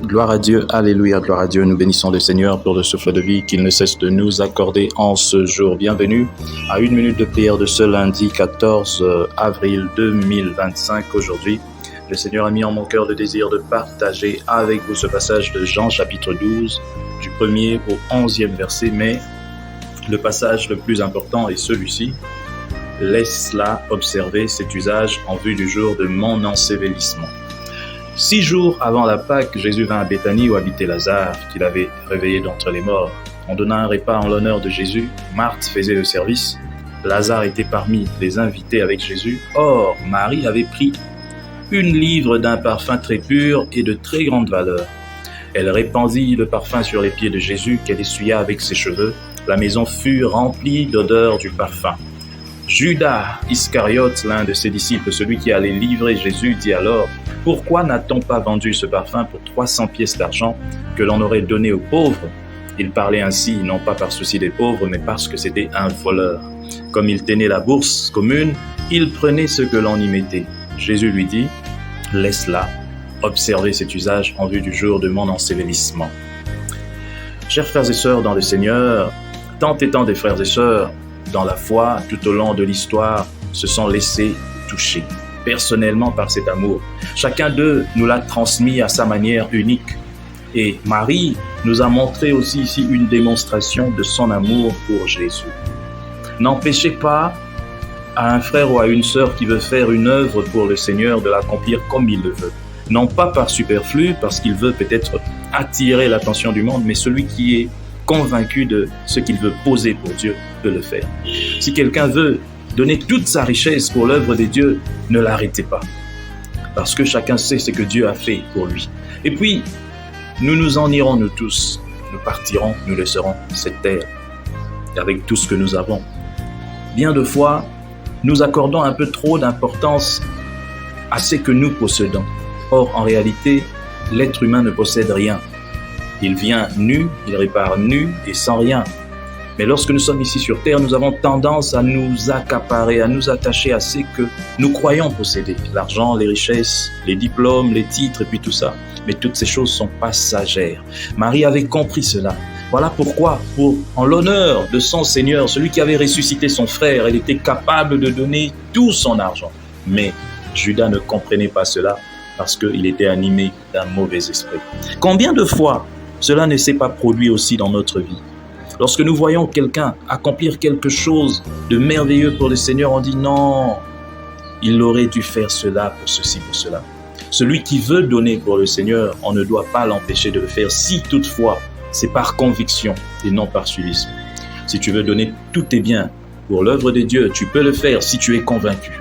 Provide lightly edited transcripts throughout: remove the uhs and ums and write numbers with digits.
Gloire à Dieu, alléluia, gloire à Dieu. Nous bénissons le Seigneur pour le souffle de vie qu'il ne cesse de nous accorder en ce jour. Bienvenue à une minute de prière de ce lundi 14 avril 2025. Aujourd'hui, le Seigneur a mis en mon cœur le désir de partager avec vous ce passage de Jean chapitre 12, du 1er au 11e verset. Mais le passage le plus important est celui-ci. Laisse-la observer cet usage en vue du jour de mon ensevelissement. 6 jours avant la Pâque, Jésus vint à Béthanie où habitait Lazare, qu'il avait réveillé d'entre les morts. On donna un repas en l'honneur de Jésus. Marthe faisait le service. Lazare était parmi les invités avec Jésus. Or, Marie avait pris 1 livre d'un parfum très pur et de très grande valeur. Elle répandit le parfum sur les pieds de Jésus qu'elle essuya avec ses cheveux. La maison fut remplie d'odeur du parfum. Judas Iscariote, l'un de ses disciples, celui qui allait livrer Jésus, dit alors: « Pourquoi n'a-t-on pas vendu ce parfum pour 300 pièces d'argent que l'on aurait donné aux pauvres ?» Il parlait ainsi, non pas par souci des pauvres, mais parce que c'était un voleur. Comme il tenait la bourse commune, il prenait ce que l'on y mettait. Jésus lui dit: « Laisse-la observer cet usage en vue du jour de mon ensevelissement. » Chers frères et sœurs dans le Seigneur, tant et tant des frères et sœurs dans la foi, tout au long de l'histoire, se sont laissés toucher personnellement par cet amour. Chacun d'eux nous l'a transmis à sa manière unique. Et Marie nous a montré aussi ici une démonstration de son amour pour Jésus. N'empêchez pas à un frère ou à une sœur qui veut faire une œuvre pour le Seigneur de l'accomplir comme il le veut. Non pas par superflu, parce qu'il veut peut-être attirer l'attention du monde, mais celui qui est convaincu de ce qu'il veut poser pour Dieu peut le faire. Si quelqu'un veut donner toute sa richesse pour l'œuvre de Dieu, ne l'arrêtez pas. Parce que chacun sait ce que Dieu a fait pour lui. Et puis, nous nous en irons nous tous. Nous partirons, nous laisserons cette terre avec tout ce que nous avons. Bien de fois, nous accordons un peu trop d'importance à ce que nous possédons. Or, en réalité, l'être humain ne possède rien. Il vient nu, il répare nu et sans rien. Mais lorsque nous sommes ici sur terre, nous avons tendance à nous accaparer, à nous attacher à ce que nous croyons posséder. L'argent, les richesses, les diplômes, les titres et puis tout ça. Mais toutes ces choses sont passagères. Marie avait compris cela. Voilà pourquoi, en l'honneur de son Seigneur, celui qui avait ressuscité son frère, elle était capable de donner tout son argent. Mais Judas ne comprenait pas cela parce qu'il était animé d'un mauvais esprit. Combien de fois cela ne s'est pas produit aussi dans notre vie? Lorsque nous voyons quelqu'un accomplir quelque chose de merveilleux pour le Seigneur, on dit non, il aurait dû faire cela pour ceci, pour cela. Celui qui veut donner pour le Seigneur, on ne doit pas l'empêcher de le faire si toutefois c'est par conviction et non par suivisme. Si tu veux donner tous tes biens pour l'œuvre de Dieu, tu peux le faire si tu es convaincu,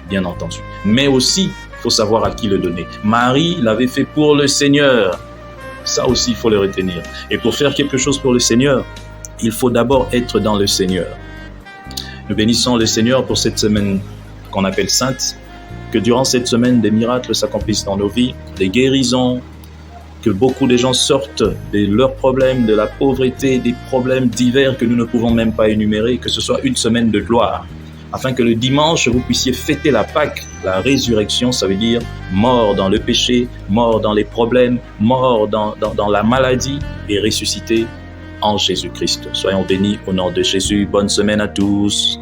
bien entendu. Mais aussi, il faut savoir à qui le donner. Marie l'avait fait pour le Seigneur. Ça aussi, il faut le retenir. Et pour faire quelque chose pour le Seigneur, il faut d'abord être dans le Seigneur. Nous bénissons le Seigneur pour cette semaine qu'on appelle sainte. Que durant cette semaine, des miracles s'accomplissent dans nos vies, des guérisons, que beaucoup de gens sortent de leurs problèmes, de la pauvreté, des problèmes divers que nous ne pouvons même pas énumérer, que ce soit une semaine de gloire. Afin que le dimanche, vous puissiez fêter la Pâque. La résurrection, ça veut dire mort dans le péché, mort dans les problèmes, mort dans la maladie et ressuscité en Jésus-Christ. Soyons bénis au nom de Jésus. Bonne semaine à tous.